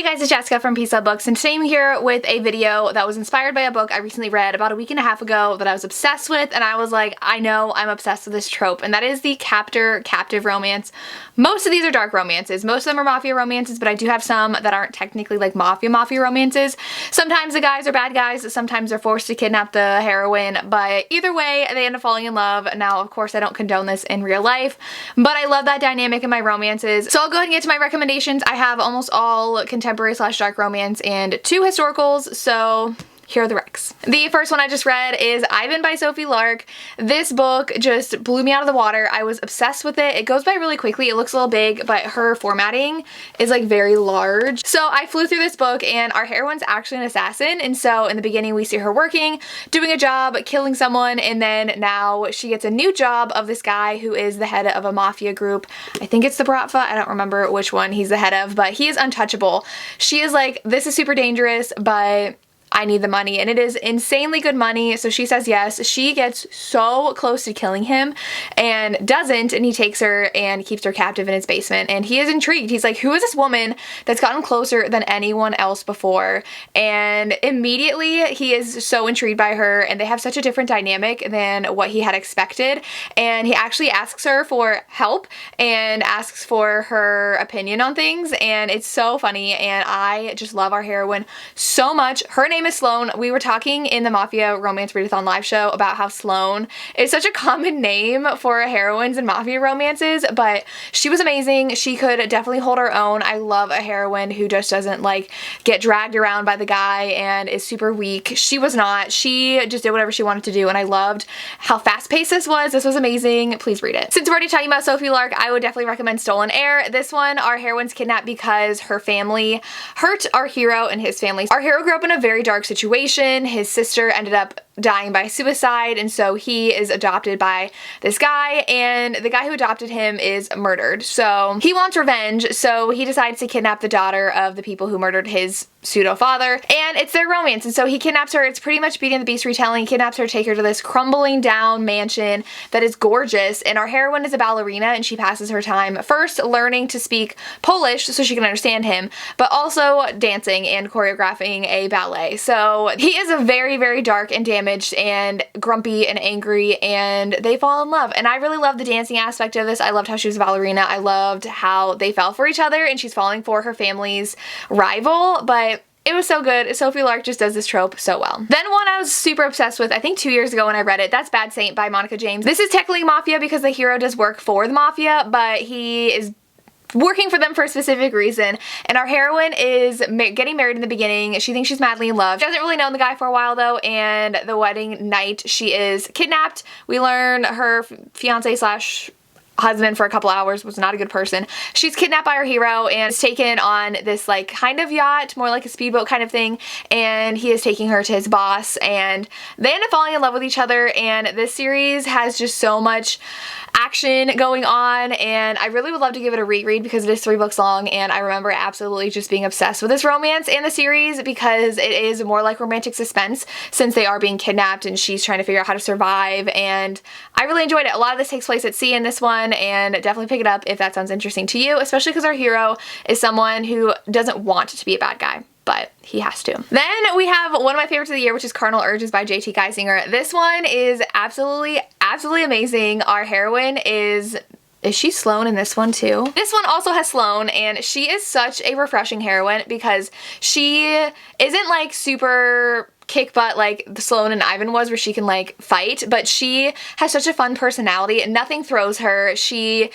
Hey guys, it's Jessica from Peace Love Books, and today I'm here with a video that was inspired by a book I recently read about a week and a half ago that I was obsessed with, and I was like, I know I'm obsessed with this trope, and that is the captor-captive romance. Most of these are dark romances. Most of them are mafia romances, but I do have some that aren't technically like mafia romances. Sometimes the guys are bad guys, sometimes they're forced to kidnap the heroine, but either way, they end up falling in love. Now, of course, I don't condone this in real life, but I love that dynamic in my romances. So I'll go ahead and get to my recommendations. I have almost all contemporary/dark romance and 2 historicals, so here are the recs. The first one I just read is Ivan by Sophie Lark. This book just blew me out of the water. I was obsessed with it. It goes by really quickly. It looks a little big, but her formatting is like very large. So I flew through this book, and our heroine's actually an assassin, and so in the beginning we see her working, doing a job, killing someone, and then now she gets a new job of this guy who is the head of a mafia group. I think it's the Bratva. I don't remember which one he's the head of, but he is untouchable. She is like, this is super dangerous, but I need the money, and it is insanely good money, so she says yes. She gets so close to killing him and doesn't, and he takes her and keeps her captive in his basement, and he is intrigued. He's like, who is this woman that's gotten closer than anyone else before? And immediately he is so intrigued by her, and they have such a different dynamic than what he had expected, and he actually asks her for help and asks for her opinion on things, and it's so funny, and I just love our heroine so much. Her name is Sloane. We were talking in the Mafia Romance Readathon live show about how Sloane is such a common name for heroines in mafia romances, but she was amazing. She could definitely hold her own. I love a heroine who just doesn't like get dragged around by the guy and is super weak. She was not. She just did whatever she wanted to do, and I loved how fast-paced this was. This was amazing. Please read it. Since we're already talking about Sophie Lark, I would definitely recommend Stolen Heir. This one, our heroine's kidnapped because her family hurt our hero and his family. Our hero grew up in a very dark situation. His sister ended up dying by suicide, and so he is adopted by this guy, and the guy who adopted him is murdered. So he wants revenge, so he decides to kidnap the daughter of the people who murdered his pseudo-father, and it's their romance. And so he kidnaps her. It's pretty much Beauty and the Beast retelling. He kidnaps her, take her to this crumbling down mansion that is gorgeous, and our heroine is a ballerina, and she passes her time first learning to speak Polish so she can understand him, but also dancing and choreographing a ballet. So he is a very, very dark and damaged and grumpy and angry, and they fall in love. And I really love the dancing aspect of this. I loved how she was a ballerina. I loved how they fell for each other, and she's falling for her family's rival, but it was so good. Sophie Lark just does this trope so well. Then one I was super obsessed with, I think 2 years ago when I read it, that's Bad Saint by Monica James. This is technically mafia because the hero does work for the mafia, but he is working for them for a specific reason, and our heroine is getting married in the beginning. She thinks she's madly in love. She hasn't really known the guy for a while though, and the wedding night she is kidnapped. We learn her fiance slash husband for a couple hours was not a good person. She's kidnapped by our hero and is taken on this like kind of yacht, more like a speedboat kind of thing, and he is taking her to his boss, and they end up falling in love with each other. And this series has just so much action going on, and I really would love to give it a reread because it is 3 books long, and I remember absolutely just being obsessed with this romance and the series because it is more like romantic suspense since they are being kidnapped and she's trying to figure out how to survive, and I really enjoyed it. A lot of this takes place at sea in this one, and definitely pick it up if that sounds interesting to you, especially because our hero is someone who doesn't want to be a bad guy, but he has to. Then we have one of my favorites of the year, which is Cardinal Urges by J.T. Geisinger. This one is absolutely amazing. Our heroine is she Sloane in this one too? This one also has Sloane, and she is such a refreshing heroine because she isn't like super kick butt like the Sloane and Ivan was, where she can like fight, but she has such a fun personality and nothing throws her. She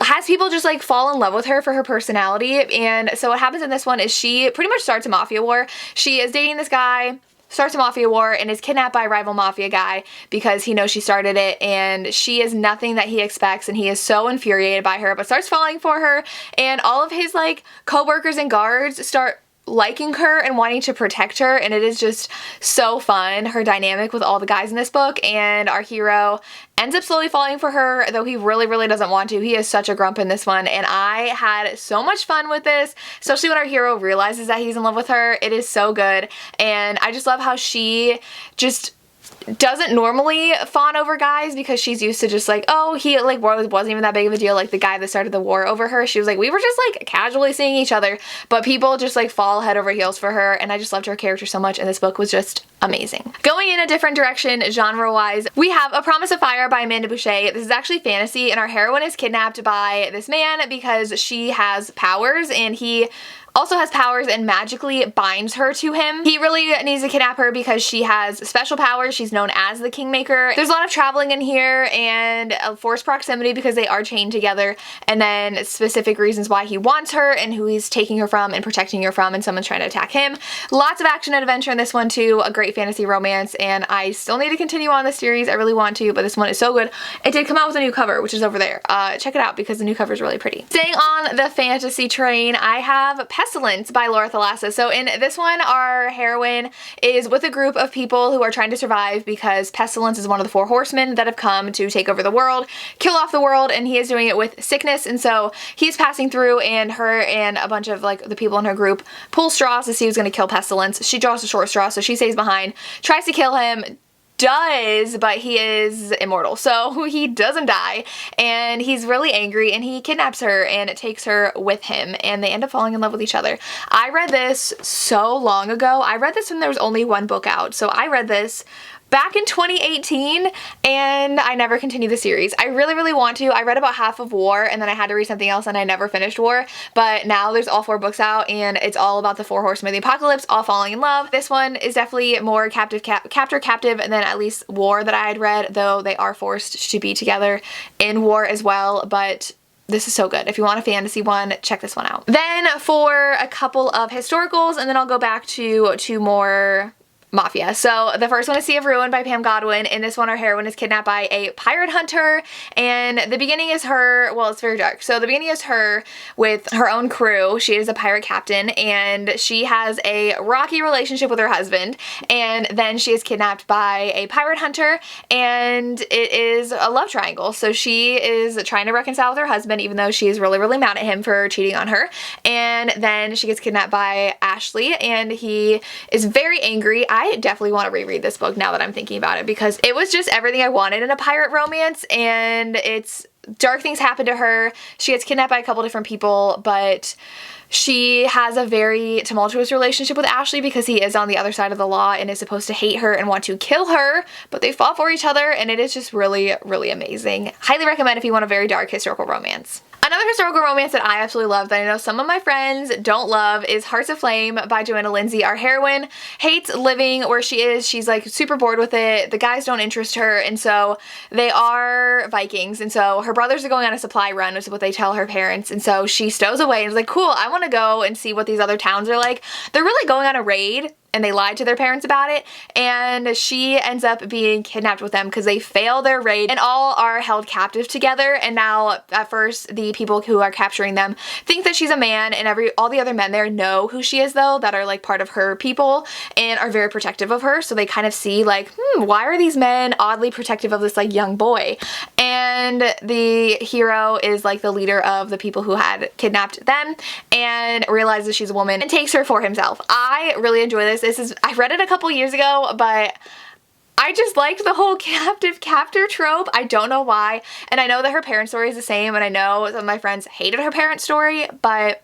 has people just like fall in love with her for her personality, and so what happens in this one is she pretty much starts a mafia war. She is dating this guy, starts a mafia war, and is kidnapped by a rival mafia guy because he knows she started it, and she is nothing that he expects, and he is so infuriated by her, but starts falling for her, and all of his like co-workers and guards start liking her and wanting to protect her, and it is just so fun, her dynamic with all the guys in this book. And our hero ends up slowly falling for her, though he really doesn't want to. He is such a grump in this one, and I had so much fun with this, especially when our hero realizes that he's in love with her. It is so good, and I just love how she just doesn't normally fawn over guys because she's used to just like, oh, he like wasn't even that big of a deal, like the guy that started the war over her. She was like, we were just like casually seeing each other, but people just like fall head over heels for her, and I just loved her character so much, and this book was just amazing. Going in a different direction genre-wise, we have A Promise of Fire by Amanda Boucher. This is actually fantasy, and our heroine is kidnapped by this man because she has powers, and he also has powers and magically binds her to him. He really needs to kidnap her because she has special powers. She's known as the Kingmaker. There's a lot of traveling in here and a forced proximity because they are chained together, and then specific reasons why he wants her and who he's taking her from and protecting her from, and someone's trying to attack him. Lots of action and adventure in this one too. A great fantasy romance, and I still need to continue on this series. I really want to, but this one is so good. It did come out with a new cover, which is over there. Check it out because the new cover is really pretty. Staying on the fantasy train, I have Pestilence by Laura Thalassa. So in this one, our heroine is with a group of people who are trying to survive because Pestilence is one of the 4 horsemen that have come to take over the world, kill off the world, and he is doing it with sickness, and so he's passing through, and her and a bunch of like the people in her group pull straws to see who's going to kill Pestilence. She draws a short straw, so she stays behind, tries to kill him, does, but he is immortal, so he doesn't die, and he's really angry, and he kidnaps her and takes her with him, and they end up falling in love with each other. I read this so long ago. I read this when there was only 1 book out, so I read this back in 2018, and I never continued the series. I really want to. I read about half of War, and then I had to read something else, and I never finished War, but now there's all 4 books out, and it's all about the 4 horsemen of the apocalypse all falling in love. This one is definitely more captive than at least War that I had read, though they are forced to be together in War as well, but this is so good. If you want a fantasy one, check this one out. Then for a couple of historicals, and then I'll go back to 2 more Mafia. So the first one is Sea of Ruin by Pam Godwin. In this one, our heroine is kidnapped by a pirate hunter, and the beginning is her, well, it's very dark. So the beginning is her with her own crew. She is a pirate captain, and she has a rocky relationship with her husband, and then she is kidnapped by a pirate hunter, and it is a love triangle. So she is trying to reconcile with her husband, even though she is really mad at him for cheating on her, and then she gets kidnapped by Ashley, and he is very angry. I definitely want to reread this book now that I'm thinking about it, because it was just everything I wanted in a pirate romance, and it's dark things happen to her. She gets kidnapped by a couple different people, but she has a very tumultuous relationship with Ashley because he is on the other side of the law and is supposed to hate her and want to kill her, but they fall for each other, and it is just really amazing. Highly recommend if you want a very dark historical romance. Another historical romance that I absolutely love that I know some of my friends don't love is Hearts of Flame by Joanna Lindsey. Our heroine hates living where she is. She's like super bored with it. The guys don't interest her, and so they are Vikings, and so her brothers are going on a supply run is what they tell her parents, and so she stows away and is like, cool, I want to go and see what these other towns are like. They're really going on a raid, and they lied to their parents about it, and she ends up being kidnapped with them because they fail their raid, and all are held captive together. And now at first the people who are capturing them think that she's a man, and all the other men there know who she is, though, that are like part of her people and are very protective of her. So they kind of see like, why are these men oddly protective of this like young boy? And the hero is like the leader of the people who had kidnapped them and realizes she's a woman and takes her for himself. I really enjoy this. I read it a couple years ago, but I just liked the whole captive-captor trope. I don't know why. And I know that her parent story is the same, and I know some of my friends hated her parent story, but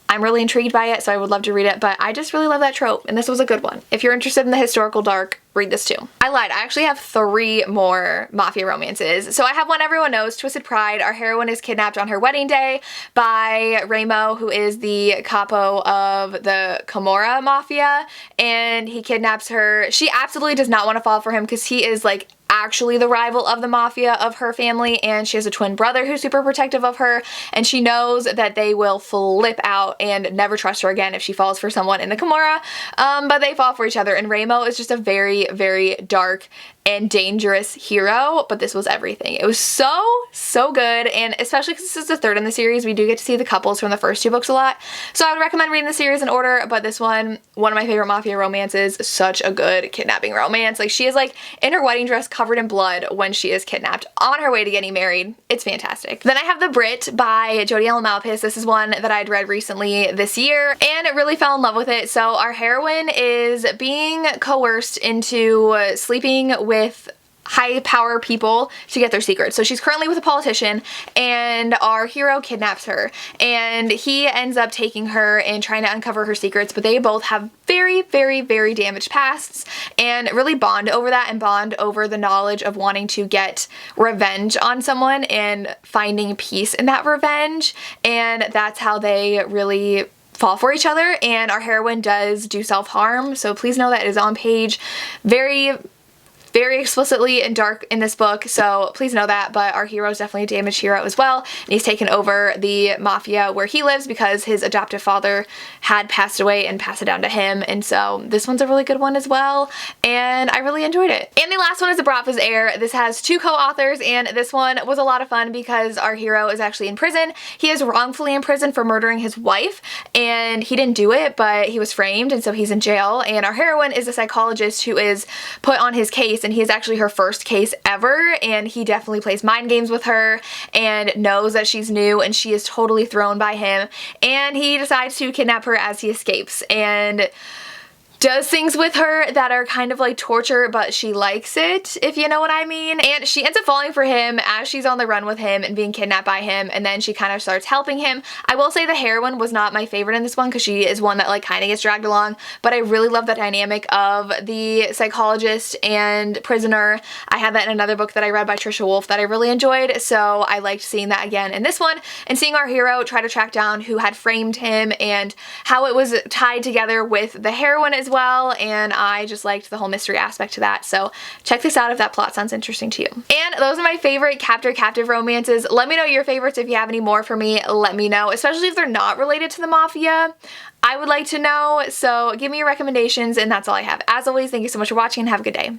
I'm really intrigued by it, so I would love to read it. But I just really love that trope, and this was a good one. If you're interested in the historical dark, read this too. I lied. I actually have 3 more Mafia romances. So I have one everyone knows, Twisted Pride. Our heroine is kidnapped on her wedding day by Remo, who is the capo of the Camorra Mafia, and he kidnaps her. She absolutely does not want to fall for him because he is like actually the rival of the mafia of her family, and she has a twin brother who's super protective of her, and she knows that they will flip out and never trust her again if she falls for someone in the Camorra, but they fall for each other, and Remo is just a very dark and dangerous hero, but this was everything. It was so good, and especially because this is the 3rd in the series, we do get to see the couples from the first 2 books a lot, so I would recommend reading the series in order. But this one of my favorite Mafia romances, such a good kidnapping romance. Like, she is like in her wedding dress covered in blood when she is kidnapped on her way to getting married. It's fantastic. Then I have The Brit by Jodi Ellen Malpass. This is one that I'd read recently this year and really fell in love with it. So our heroine is being coerced into sleeping with high power people to get their secrets. So she's currently with a politician and our hero kidnaps her and he ends up taking her and trying to uncover her secrets, but they both have very, very, very damaged pasts and really bond over that and bond over the knowledge of wanting to get revenge on someone and finding peace in that revenge, and that's how they really fall for each other. And our heroine does do self-harm, so please know that is on page very explicitly and dark in this book, so please know that. But our hero is definitely a damaged hero as well, and he's taken over the mafia where he lives because his adoptive father had passed away and passed it down to him, and so this one's a really good one as well, and I really enjoyed it. And the last one is The Brat Vs. Heir. This has 2 co-authors, and this one was a lot of fun because our hero is actually in prison. He is wrongfully in prison for murdering his wife, and he didn't do it, but he was framed, and so he's in jail, and our heroine is a psychologist who is put on his case, and he is actually her first case ever, and he definitely plays mind games with her and knows that she's new, and she is totally thrown by him, and he decides to kidnap her as he escapes and does things with her that are kind of like torture, but she likes it, if you know what I mean. And she ends up falling for him as she's on the run with him and being kidnapped by him, and then she kind of starts helping him. I will say the heroine was not my favorite in this one because she is one that like kind of gets dragged along, but I really love the dynamic of the psychologist and prisoner. I had that in another book that I read by Trisha Wolfe that I really enjoyed, so I liked seeing that again in this one, and seeing our hero try to track down who had framed him and how it was tied together with the heroine as well, and I just liked the whole mystery aspect to that. So check this out if that plot sounds interesting to you. And those are my favorite captor-captive romances. Let me know your favorites. If you have any more for me, let me know, especially if they're not related to the mafia. I would like to know, so give me your recommendations, and that's all I have. As always, thank you so much for watching and have a good day.